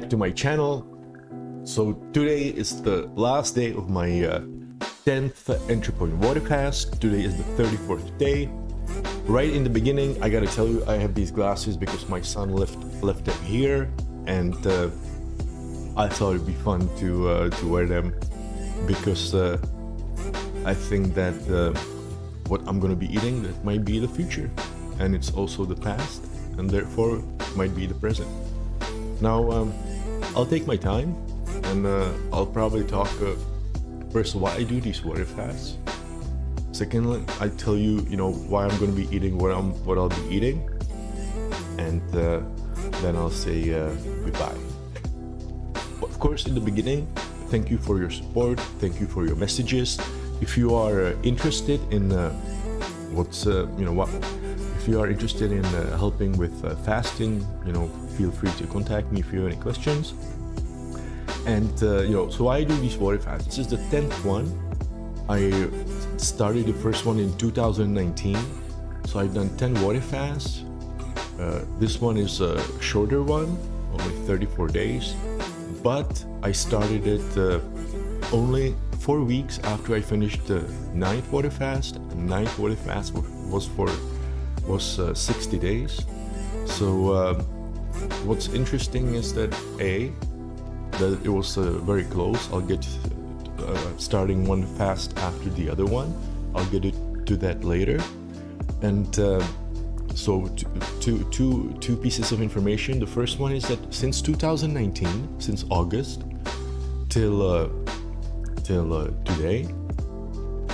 back to my channel. So today is the last day of my 10th entry point water fast. Today is the 34th day. Right in the beginning, I gotta tell you, I have these glasses because my son left them here, and I thought it'd be fun to wear them because I think that what I'm gonna be eating, that might be the future, and it's also the past, and therefore might be the present. Now I'll take my time, and I'll probably talk first why I do these water fasts. Secondly, I tell you, why I'm going to be eating what I'll be eating, and then I'll say goodbye. Of course, in the beginning, thank you for your support. Thank you for your messages. If you are interested in if you are interested in helping with fasting, feel free to contact me if you have any questions. And so I do these water fasts. This is the 10th one. I started the first one in 2019, so I've done 10 water fasts. This one is a shorter one, only 34 days, but I started it only 4 weeks after I finished the 9th water fast. The 9th water fast was 60 days. So what's interesting is that that it was very close. I'll get starting one fast after the other one. I'll get to that later. And so two pieces of information. The first one is that since 2019, since August till today,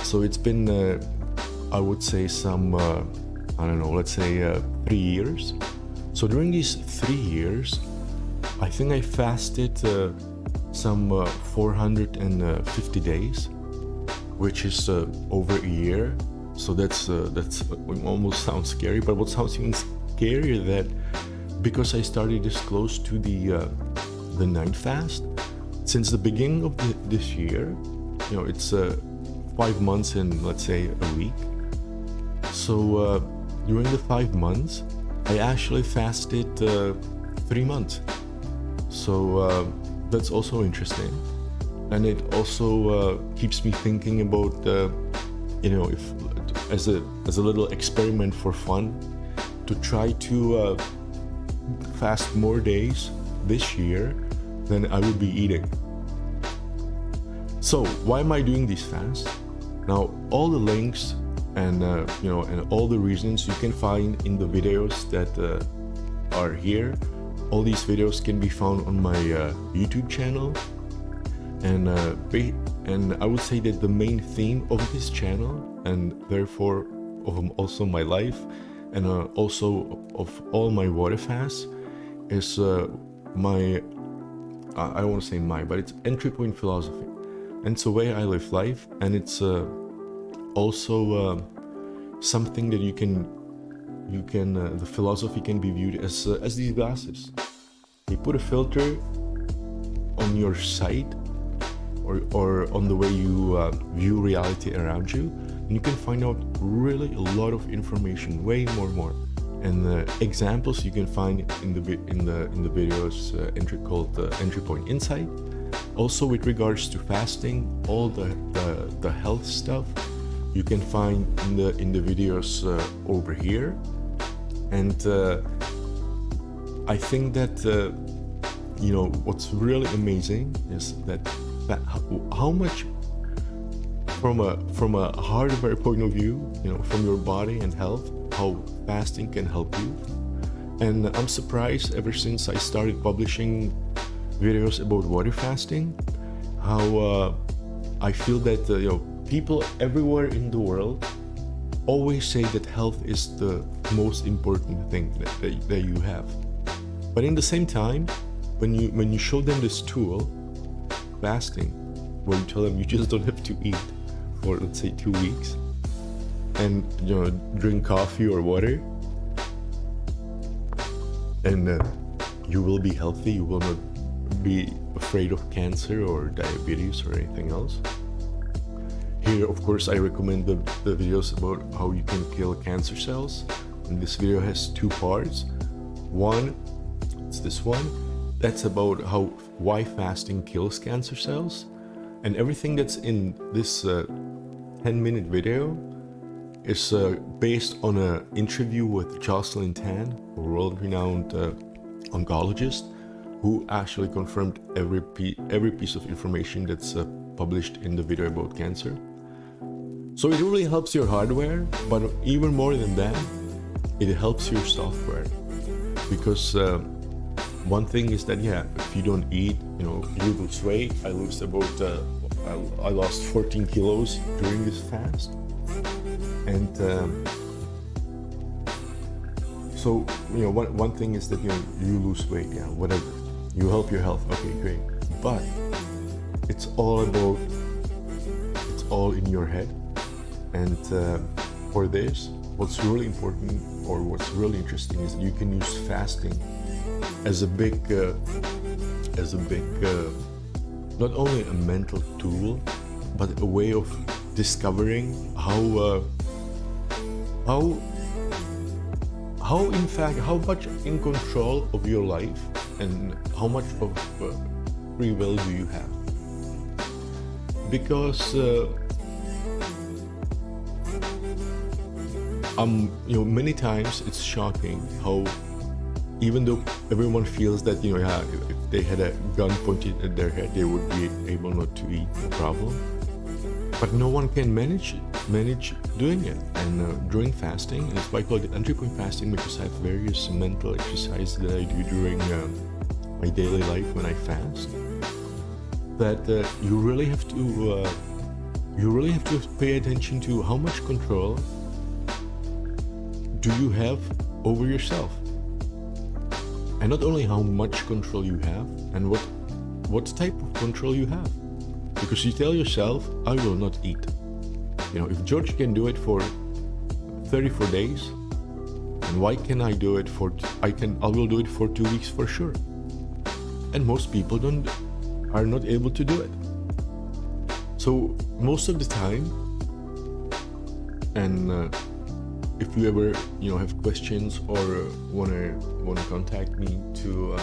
so it's been I would say some I don't know, let's say 3 years. So during these 3 years, I think I fasted some 450 days, which is over a year. So that's almost sounds scary. But what sounds even scarier that because I started this close to the 9th fast, since the beginning of this year, it's 5 months and let's say a week. So during the 5 months, I actually fasted 3 months. So that's also interesting, and it also keeps me thinking about if as a little experiment for fun, to try to fast more days this year than I will be eating. So why am I doing these fasts? Now all the links and and all the reasons you can find in the videos that are here. All these videos can be found on my YouTube channel, and I would say that the main theme of this channel, and therefore of also my life, and also of all my water fasts, is my I don't want to say but it's entry point philosophy, and it's the way I live life, and it's also something that the philosophy can be viewed as these glasses. You put a filter on your sight or on the way you view reality around you, and you can find out really a lot of information, way more. And examples you can find in the videos called Entry Point Insight. Also with regards to fasting, all the health stuff you can find in the videos over here. And I think that what's really amazing is that how much from a hardware point of view, from your body and health, how fasting can help you. And I'm surprised ever since I started publishing videos about water fasting, how I feel that people everywhere in the world always say that health is the most important thing that you have. But in the same time, when you show them this tool, fasting, where you tell them you just don't have to eat for, let's say, 2 weeks, and drink coffee or water, and you will be healthy, you will not be afraid of cancer or diabetes or anything else. Here, of course, I recommend the videos about how you can kill cancer cells. And this video has 2 parts. One, it's this one, that's about why fasting kills cancer cells. And everything that's in this 10-minute video is based on an interview with Jocelyn Tan, a world-renowned oncologist, who actually confirmed every piece of information that's published in the video about cancer. So it really helps your hardware, but even more than that, it helps your software. Because one thing is that, yeah, if you don't eat, you lose weight. I lost 14 kilos during this fast. And so, one thing is that, you lose weight, yeah, whatever. You help your health, okay, great. But it's all in your head. And for this, what's really important or what's really interesting is that you can use fasting as a big, not only a mental tool, but a way of discovering how much in control of your life and how much of free will do you have. Because many times it's shocking how, even though everyone feels that, if they had a gun pointed at their head, they would be able not to eat, no problem. But no one can manage doing it. And during fasting, and that's why I call it entry-point fasting, because I have various mental exercises that I do during my daily life when I fast. That you really have to pay attention to how much control do you have over yourself. And not only how much control you have, and what type of control you have. Because you tell yourself, I will not eat. If George can do it for 34 days, and why can I do it I will do it for 2 weeks for sure. And most people are not able to do it. So most of the time, and if you ever have questions or want to contact me to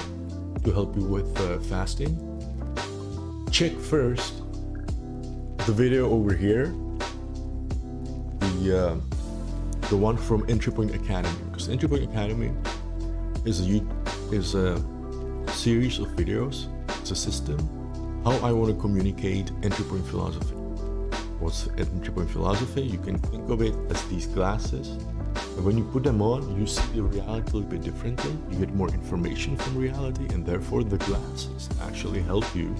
help you with fasting, check first the video over here, the one from ENTRYPOINT Academy, because ENTRYPOINT Academy is a series of videos. It's a system how I want to communicate ENTRYPOINT philosophy. What's ENTRYPOINT philosophy? You can think of it as these glasses. And when you put them on, you see the reality a little bit differently. You get more information from reality, and therefore the glasses actually help you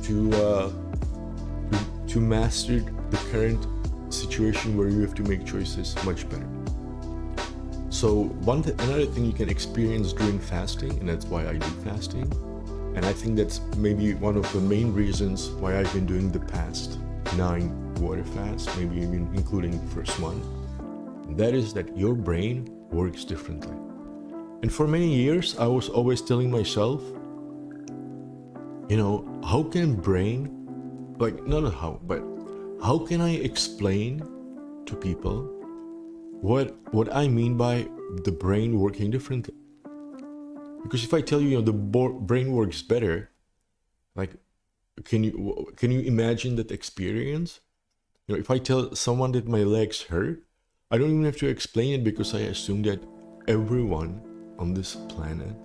to master the current situation where you have to make choices much better. So another thing you can experience during fasting, and that's why I do fasting, and I think that's maybe one of the main reasons why I've been doing the past 9 water fasts, maybe even including the first one. That is that your brain works differently. And for many years, I was always telling myself, how can brain, how can I explain to people what I mean by the brain working differently? Because if I tell you, the brain works better, can you imagine that experience? If I tell someone that my legs hurt, I don't even have to explain it, because I assume that everyone on this planet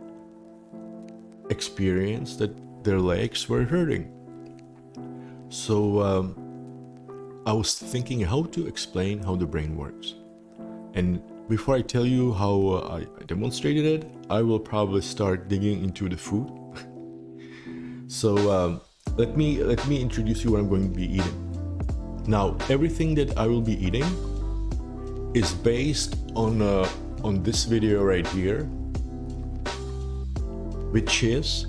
experienced that their legs were hurting. So I was thinking how to explain how the brain works. And before I tell you how I demonstrated it, I will probably start digging into the food. So let me introduce you what I'm going to be eating. Now, everything that I will be eating is based on this video right here, which is,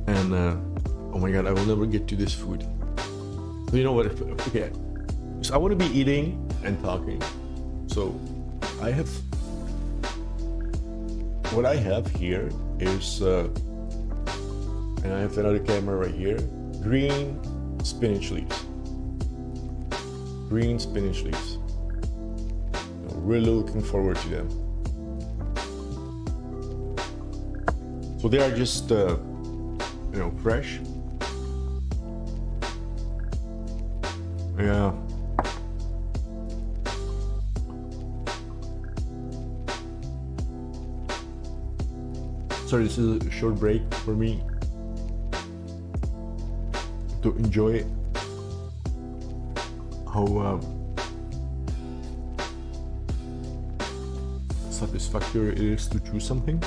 and oh my god, I will never get to this food. So you know what? Okay, so I want to be eating and talking. So what I have here is, and I have another camera right here, green spinach leaves. Green spinach leaves. I'm really looking forward to them. So they are just fresh. Yeah. Sorry, this is a short break for me to enjoy how satisfactory it is to choose something.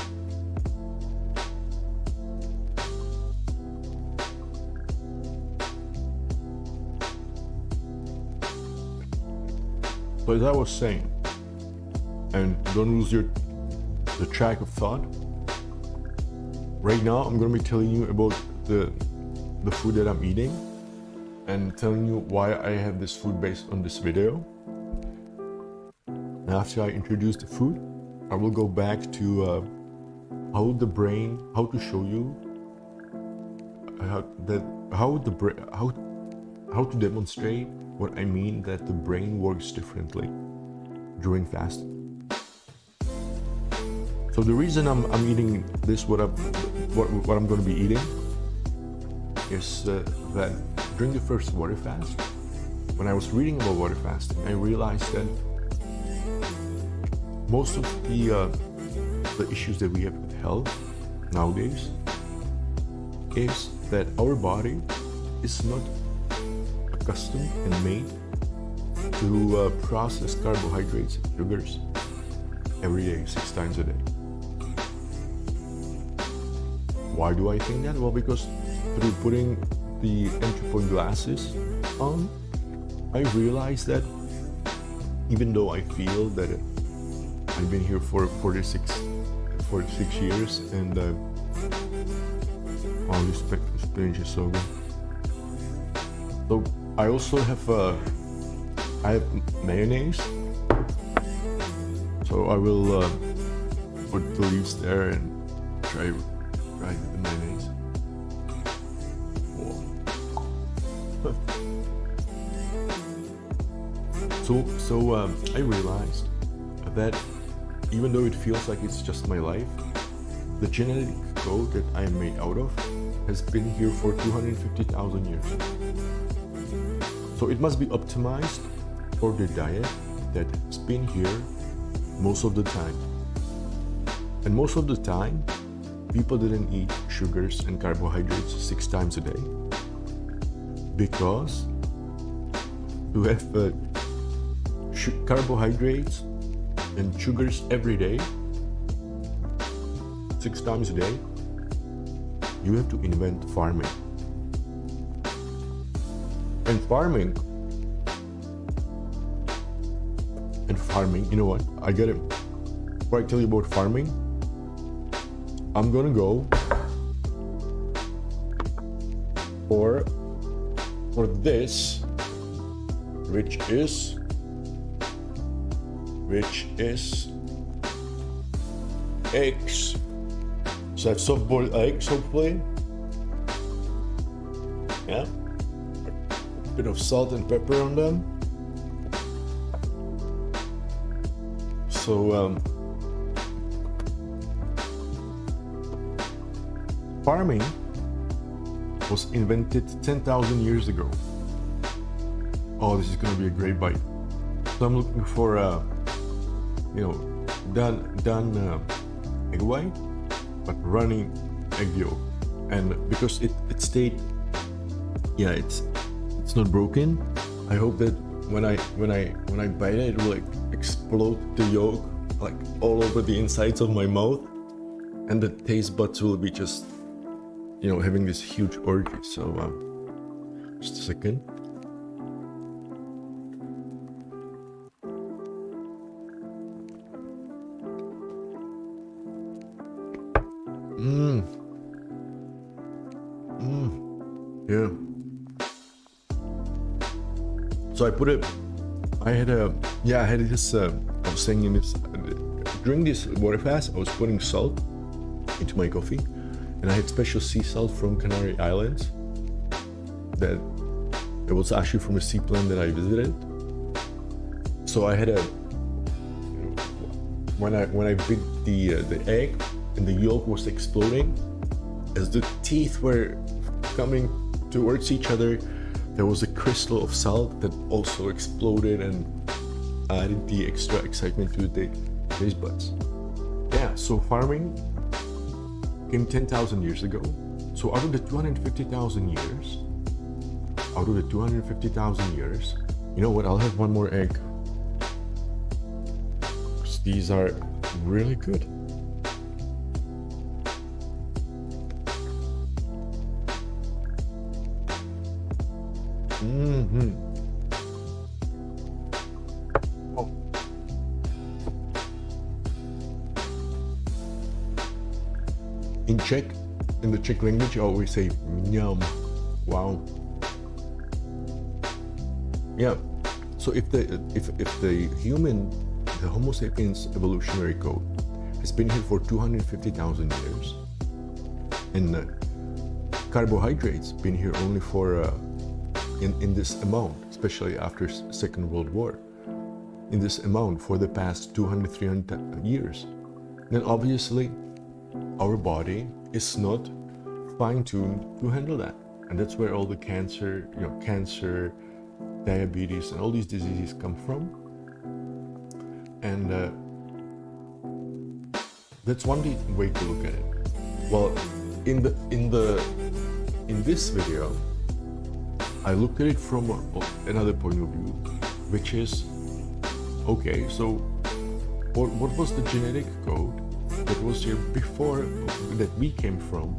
So as I was saying, and don't lose the track of thought. Right now, I'm going to be telling you about the food that I'm eating and telling you why I have this food based on this video. And after I introduce the food, I will go back to how to show you how to demonstrate what I mean that the brain works differently during fasting. So the reason I'm eating this, what I'm going to be eating, is that during the first water fast, when I was reading about water fasting, I realized that most of the issues that we have with health nowadays is that our body is not accustomed and made to process carbohydrates and sugars every day, 6 times a day. Why do I think that? Well, because through putting the ENTRYPOINT glasses on, I realized that even though I feel that I've been here for 46 years and all this experience is so good. So I also have I have mayonnaise, so I will put the leaves there and try the mayonnaise. So I realized that even though it feels like it's just my life, the genetic code that I am made out of has been here for 250,000 years. So it must be optimized for the diet that's been here most of the time. And most of the time, people didn't eat sugars and carbohydrates 6 times a day because to have carbohydrates and sugars every day, 6 times a day, you have to invent farming. And farming, you know what? I get it. Before I tell you about farming, I'm gonna go for this, which is eggs. So I have soft-boiled eggs, hopefully. Yeah. A bit of salt and pepper on them. So farming was invented 10,000 years ago. Oh, this is going to be a great bite. So I'm looking for done egg white, but running egg yolk. And because it stayed, yeah, it's not broken. I hope that when I bite it, it will like explode the yolk like all over the insides of my mouth, and the taste buds will be just, having this huge orgy. So just a second. Yeah. So I had this, I was saying in this, during this water fast, I was putting salt into my coffee, and I had special sea salt from Canary Islands that it was actually from a seaplane that I visited. So I had when I bit the egg and the yolk was exploding, as the teeth were coming towards each other, there was a crystal of salt that also exploded and added the extra excitement to the taste buds. Yeah, so farming came 10,000 years ago. So out of the 250,000 years, you know what, I'll have one more egg. These are really good. Oh. In Czech, in the Czech language, I always say "mňam." Wow. Yeah. So if the human, the Homo sapiens evolutionary code has been here for 250,000 years, and carbohydrates been here only for in this amount, especially after Second World War, in this amount for the past 200-300 years, then obviously our body is not fine-tuned to handle that. And that's where all the cancer, diabetes, and all these diseases come from. And that's one way to look at it. Well, in this video, I looked at it from another point of view, which is, okay, so what was the genetic code that was here before, that we came from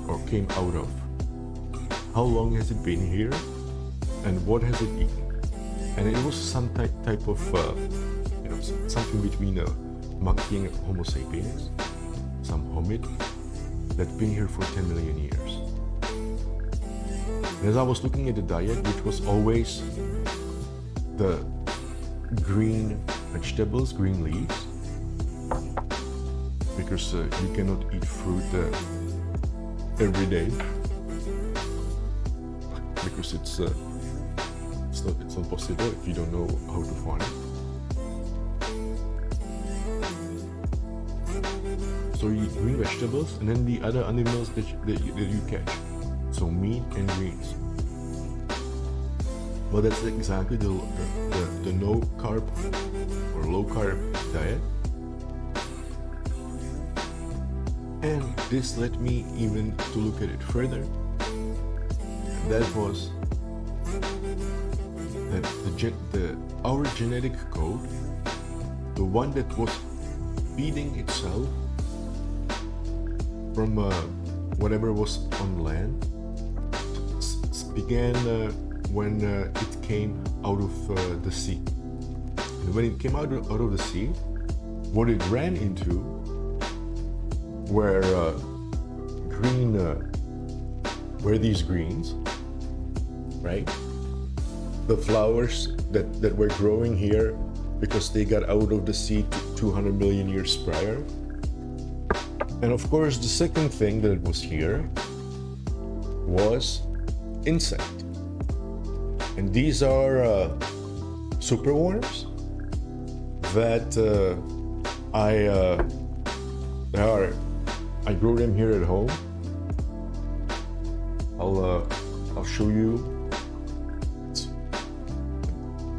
or came out of? How long has it been here, and what has it eaten? And it was some type of something between a monkey and Homo sapiens, some homid that's been here for 10 million years. And as I was looking at the diet, which was always the green vegetables, green leaves, because you cannot eat fruit every day, because it's not possible if you don't know how to farm it. So you eat green vegetables, and then the other animals that you catch. So meat and greens. Well, that's exactly the no carb or low carb diet. And this led me even to look at it further. And that was that our genetic code, the one that was feeding itself from whatever was on land, began when it came out of the sea. And when it came out of the sea, what it ran into were these greens, right? The flowers that were growing here because they got out of the sea 200 million years prior. And of course, the second thing that was here was insect. And these are superworms that I grow them here at home. I'll show you. It's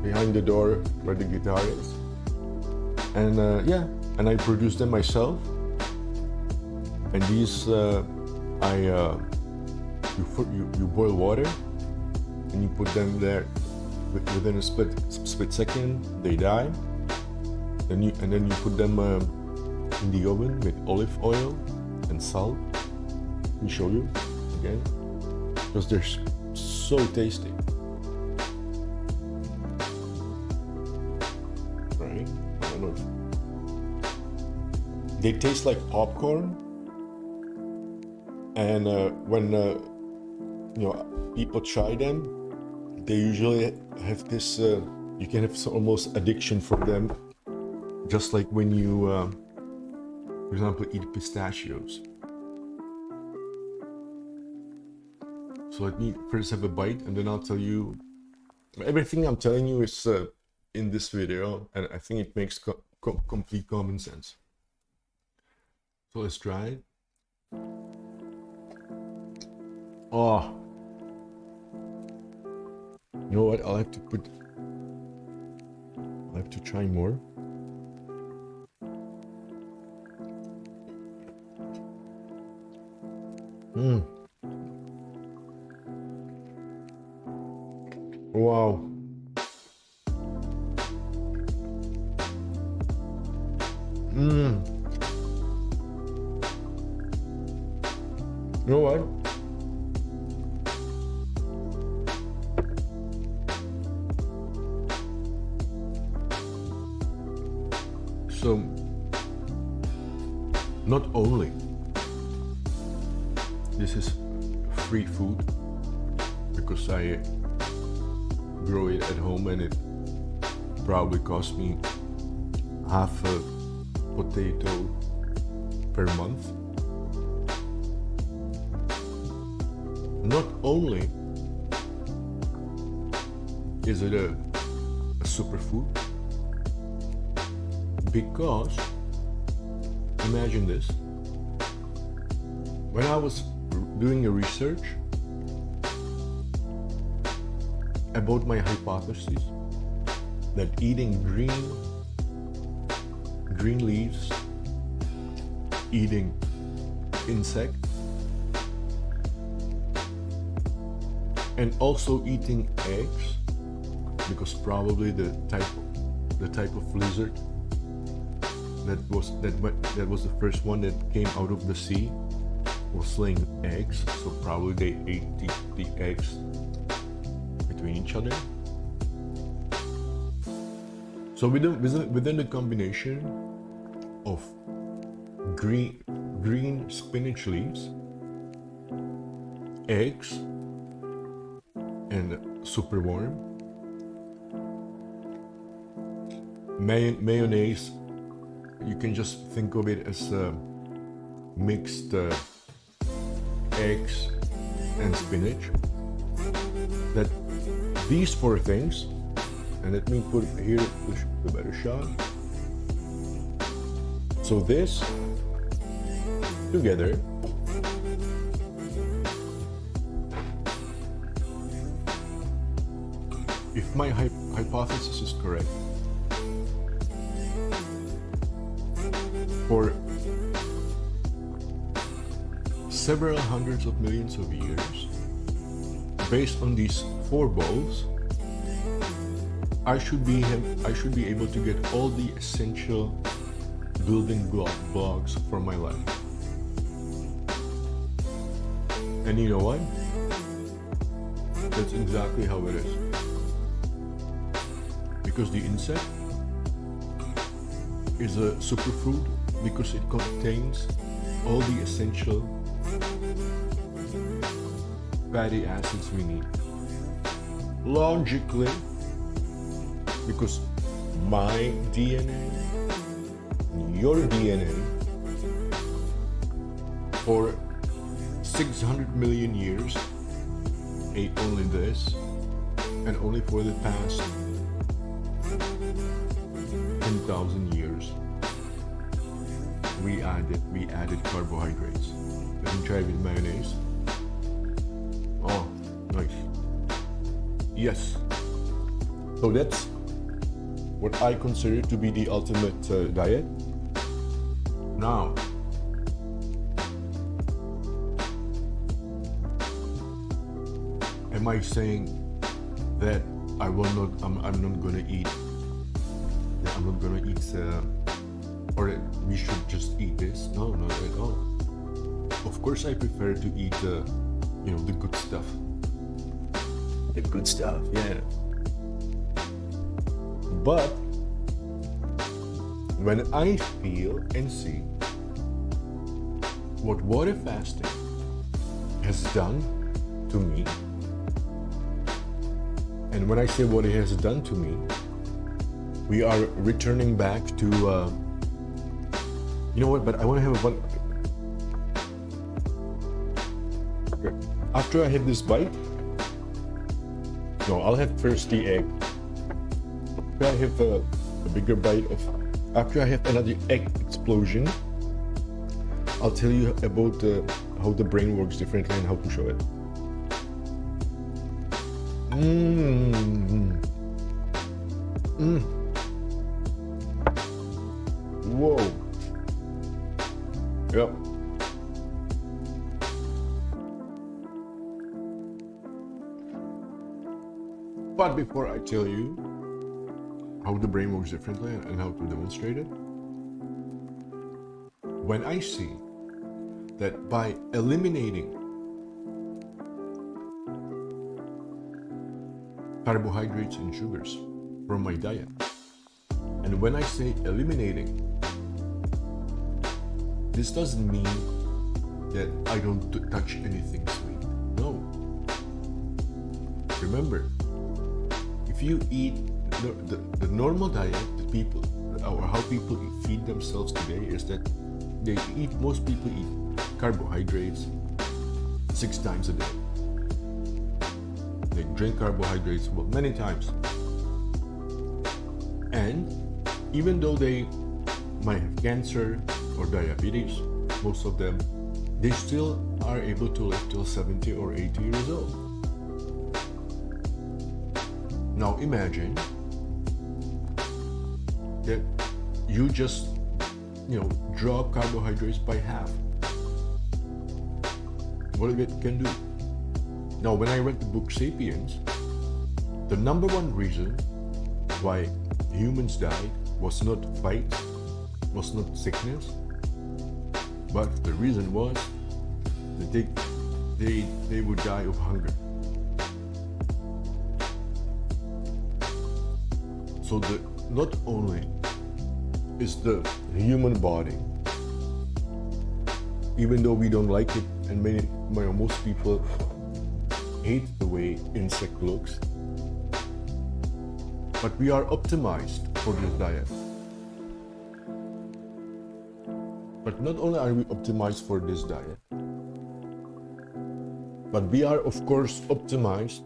behind the door where the guitar is. And and I produce them myself. And these you boil water and you put them there within a split second. They die. Then you put them in the oven with olive oil and salt. Let me show you again, because they're so tasty. Right? I don't know. They taste like popcorn. And when people try them, they usually have this. You can have almost addiction from them, just like when you, for example, eat pistachios. So let me first have a bite, and then I'll tell you. Everything I'm telling you is in this video, and I think it makes complete common sense. So let's try it. Oh, you know what? I'll have to try more. Wow. You know what? So, not only this is free food because I grow it at home and it probably cost me half a potato per month. Not only is it a superfood, because imagine this, when I was doing a research about my hypothesis that eating green leaves, eating insect, and also eating eggs, because probably the type of lizard that was the first one that came out of the sea was laying eggs, so probably they ate the eggs between each other. So within the combination of green spinach leaves, eggs, and superworm, mayonnaise, you can just think of it as mixed eggs and spinach. That these four things, and let me put here the better shot. So this together if my hypothesis is correct, for several hundreds of millions of years, based on these four bowls, I should be able to get all the essential building blocks for my life. And you know what? That's exactly how it is. Because the insect is a superfood because it contains all the essential fatty acids we need. Logically, because my DNA, your DNA, for 600 million years ate only this, and only for the past 10,000 years we added carbohydrates. Let me try with mayonnaise. Oh, nice. Yes. So that's what I consider to be the ultimate diet. Now, am I saying that I'm not gonna eat, or that we should just eat this? No, not at all. Of course, I prefer to eat the good stuff. The good stuff, yeah. But when I feel and see what water fasting has done to me, and when I say what it has done to me, we are returning back to, you know what, but I want to have one. Okay. After I have this bite, no, I'll have first the egg. After I have a bigger bite after I have another egg explosion, I'll tell you about how the brain works differently and how to show it. Whoa. Yep. But before I tell you how the brain works differently and how to demonstrate it, when I see that by eliminating carbohydrates and sugars from my diet, and when I say eliminating, this doesn't mean that I don't touch anything sweet. No. Remember, if you eat the normal diet that people, or how people feed themselves today, is that most people eat carbohydrates 6 times a day. They drink carbohydrates many times. And even though they might have cancer or diabetes, most of them, they still are able to live till 70 or 80 years old. Now imagine that you just, drop carbohydrates by half. What it can do. Now, when I read the book *Sapiens*, the number one reason why humans died was not fight, was not sickness, but the reason was that they would die of hunger. So not only is the human body, even though we don't like it, and most people hate the way insect looks, but we are optimized for this diet. But not only are we optimized for this diet, but we are of course optimized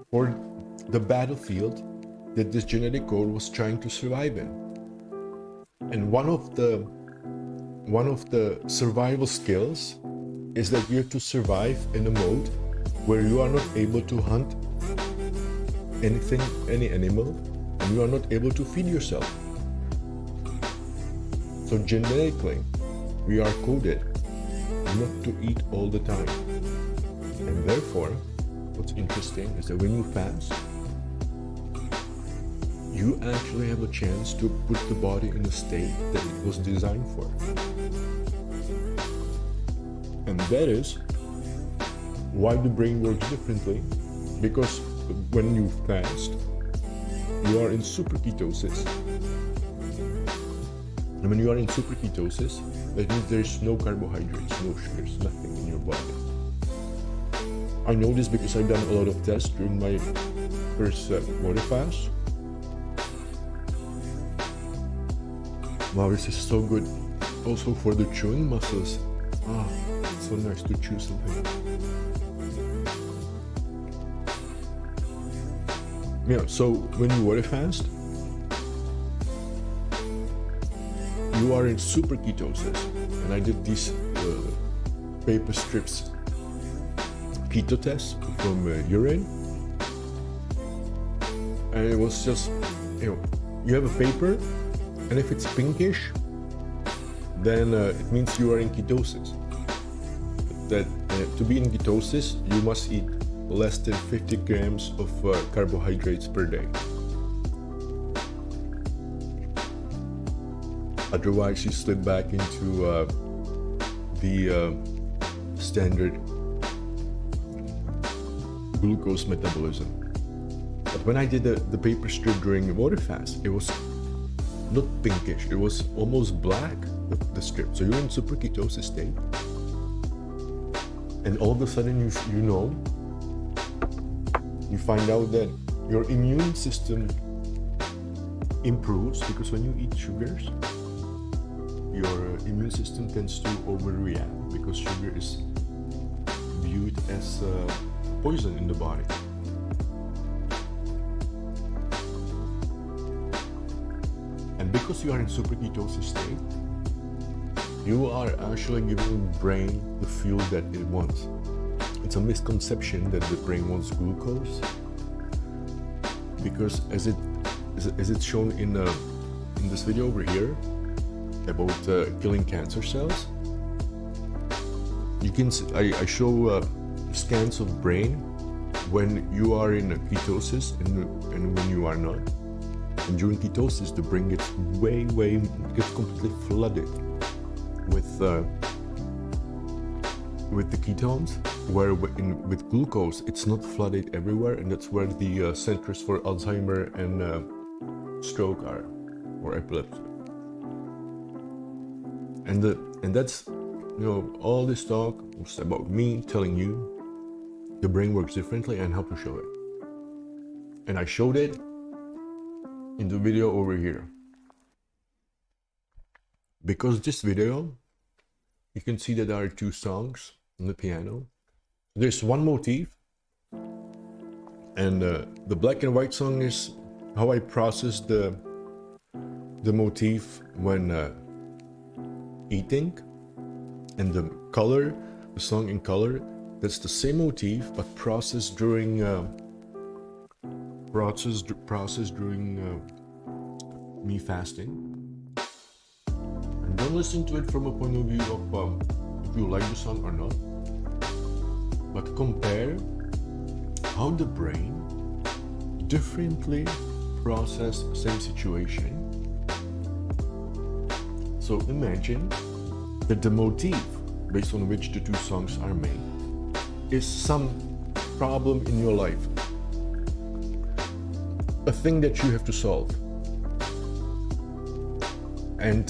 for the battlefield that this genetic code was trying to survive in. And one of the survival skills is that you have to survive in a mode where you are not able to hunt any animal, and you are not able to feed yourself. So genetically, we are coded not to eat all the time. And therefore, what's interesting is that when you fast, you actually have a chance to put the body in a state that it was designed for. And that is why the brain works differently, because when you fast, you are in superketosis. And when you are in superketosis, that means there's no carbohydrates, no sugars, nothing in your body. I know this because I've done a lot of tests during my first water fast. Wow, this is so good. Also for the chewing muscles. It's so nice to chew something. Yeah, so when you water fast, you are in superketosis. And I did these paper strips keto test from urine. And it was just, you have a paper, and if it's pinkish, then it means you are in ketosis. That to be in ketosis, you must eat less than 50 grams of carbohydrates per day. Otherwise, you slip back into the standard glucose metabolism. But when I did the paper strip during the water fast, it was not pinkish, it was almost black, the strip. So you're in superketosis state, and all of a sudden you find out that your immune system improves, because when you eat sugars, your immune system tends to overreact, because sugar is viewed as poison in the body. And because you are in superketosis state, you are actually giving the brain the fuel that it wants. It's a misconception that the brain wants glucose, because as it's shown in this video over here about killing cancer cells, you can see, I show scans of brain when you are in ketosis and when you are not. And during ketosis, the brain gets gets completely flooded with the ketones, where with glucose it's not flooded everywhere, and that's where the centers for Alzheimer and stroke are, or epilepsy. And that's, you know, all this talk was about me telling you the brain works differently and how to show it. And I showed it in the video over here. Because this video, you can see that there are two songs on the piano. There's one motif, and the black and white song is how I process the motif when eating, and the color, the song in color, that's the same motif but processed during me fasting. And don't listen to it from a point of view of if you like the song or not, but compare how the brain differently process same situation. So imagine that the motif based on which the two songs are made is some problem in your life, a thing that you have to solve. And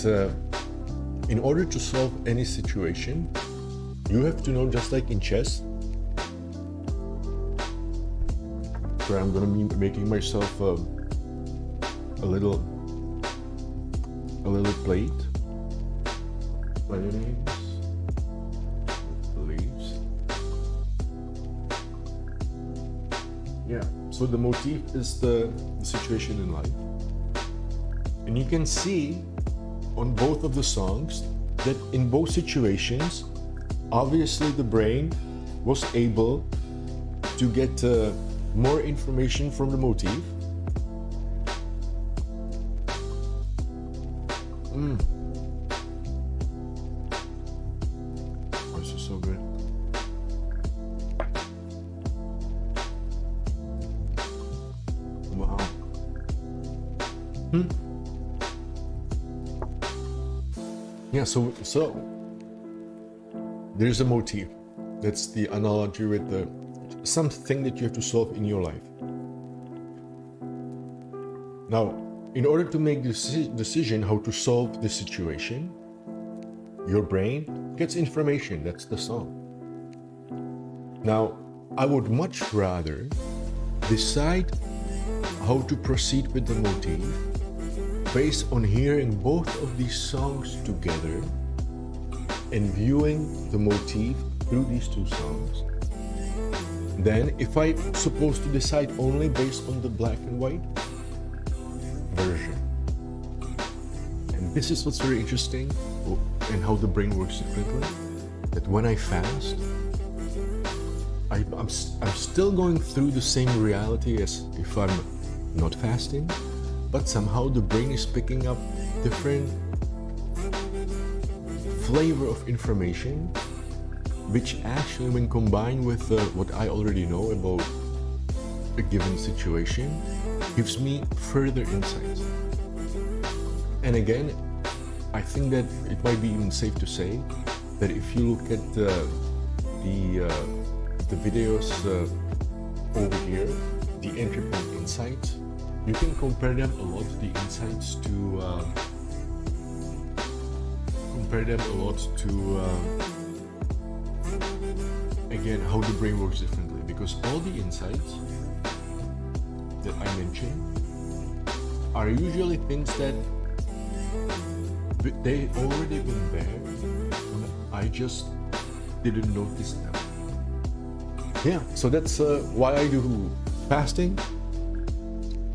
in order to solve any situation, you have to know, just like in chess, where I'm gonna be making myself a little plate by the names, leaves. Yeah, so the motif is the situation in life. And you can see on both of the songs that in both situations, obviously the brain was able to get more information from the motif. Oh, this is so good. Wow. Yeah, so there's a motif. That's the analogy with the something that you have to solve in your life. Now, in order to make this decision how to solve the situation, your brain gets information. That's the song. Now, I would much rather decide how to proceed with the motif based on hearing both of these songs together and viewing the motif through these two songs. Then, if I'm supposed to decide only based on the black and white version. And this is what's very interesting, and how the brain works differently, that when I fast, I'm still going through the same reality as if I'm not fasting, but somehow the brain is picking up different flavor of information, which actually, when combined with what I already know about a given situation, gives me further insights. And again, I think that it might be even safe to say that if you look at the videos over here, the entry point insights, you can compare them a lot, the insights to again, how the brain works differently, because all the insights that I mentioned are usually things that they already been there, I just didn't notice them. Yeah, so that's why I do fasting.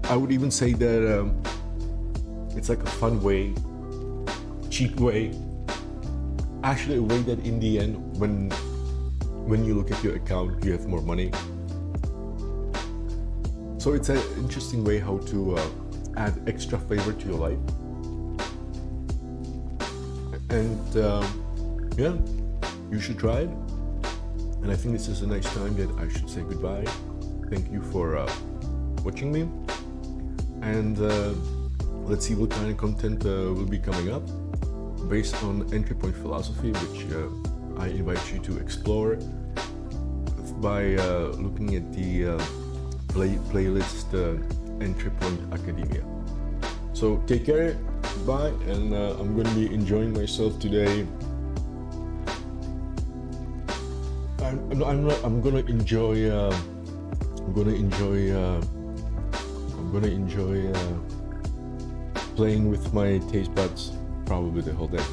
I would even say that it's like a fun way, cheap way, actually a way that in the end, when when you look at your account, you have more money. So it's an interesting way how to add extra flavor to your life. And yeah, you should try it. And I think this is the next time that I should say goodbye. Thank you for watching me. And let's see what kind of content will be coming up based on entry point philosophy, which I invite you to explore by looking at the playlist Entry Point Academia. So take care, bye, and I'm going to be enjoying myself today. I'm gonna enjoy playing with my taste buds probably the whole day.